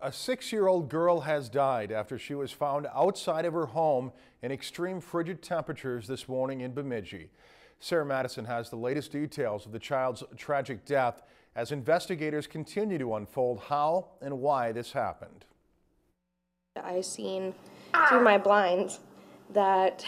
A 6-year-old girl has died after she was found outside of her home in extreme frigid temperatures this morning in Bemidji. Sarah Madison has the latest details of the child's tragic death as investigators continue to unfold how and why this happened. I seen through my blinds that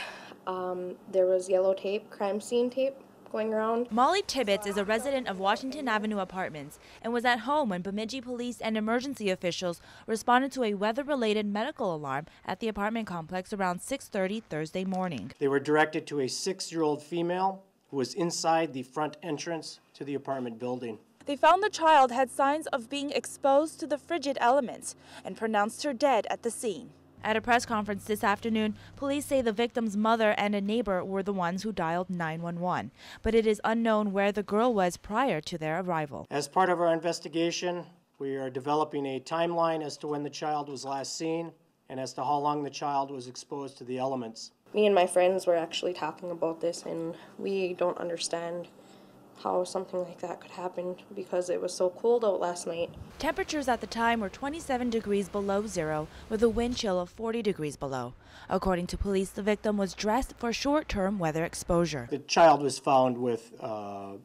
there was yellow tape, crime scene tape, going around. Molly Tibbetts is a resident of Washington Avenue Apartments and was at home when Bemidji police and emergency officials responded to a weather-related medical alarm at the apartment complex around 6:30 Thursday morning. They were directed to a 6-year-old female who was inside the front entrance to the apartment building. They found the child had signs of being exposed to the frigid elements and pronounced her dead at the scene. At a press conference this afternoon, police say the victim's mother and a neighbor were the ones who dialed 911, but it is unknown where the girl was prior to their arrival. As part of our investigation, we are developing a timeline as to when the child was last seen and as to how long the child was exposed to the elements. Me and my friends were actually talking about this, and we don't understand how something like that could happen because it was so cold out last night. Temperatures at the time were 27 degrees below zero with a wind chill of 40 degrees below. According to police, the victim was dressed for short-term weather exposure. The child was found with a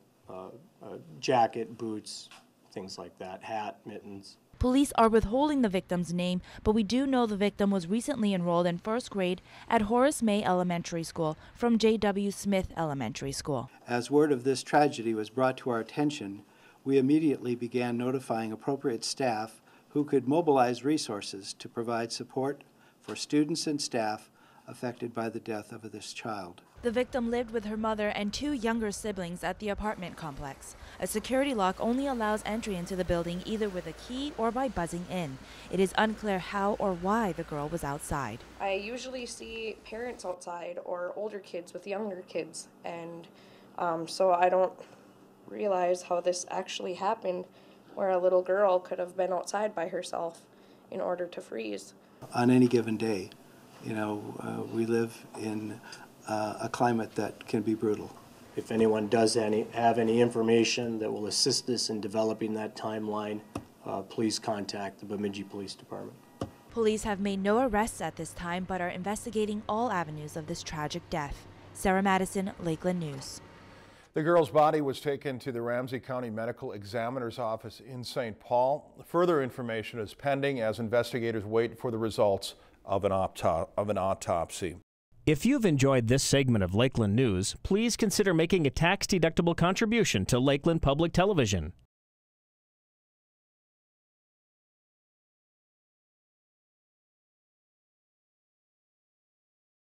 jacket, boots, things like that, hat, mittens. Police are withholding the victim's name, but we do know the victim was recently enrolled in first grade at Horace May Elementary School from J.W. Smith Elementary School. As word of this tragedy was brought to our attention, we immediately began notifying appropriate staff who could mobilize resources to provide support for students and staff affected by the death of this child. The victim lived with her mother and 2 younger siblings at the apartment complex. A security lock only allows entry into the building either with a key or by buzzing in. It is unclear how or why the girl was outside. I usually see parents outside or older kids with younger kids, and so I don't realize how this actually happened, where a little girl could have been outside by herself in order to freeze. On any given day, we live in a climate that can be brutal. If anyone does have any information that will assist us in developing that timeline, please contact the Bemidji Police Department. Police have made no arrests at this time but are investigating all avenues of this tragic death. Sarah Madison, Lakeland News. The girl's body was taken to the Ramsey County Medical Examiner's office in St. Paul. Further information is pending as investigators wait for the results of an autopsy. If you've enjoyed this segment of Lakeland News, please consider making a tax-deductible contribution to Lakeland Public Television.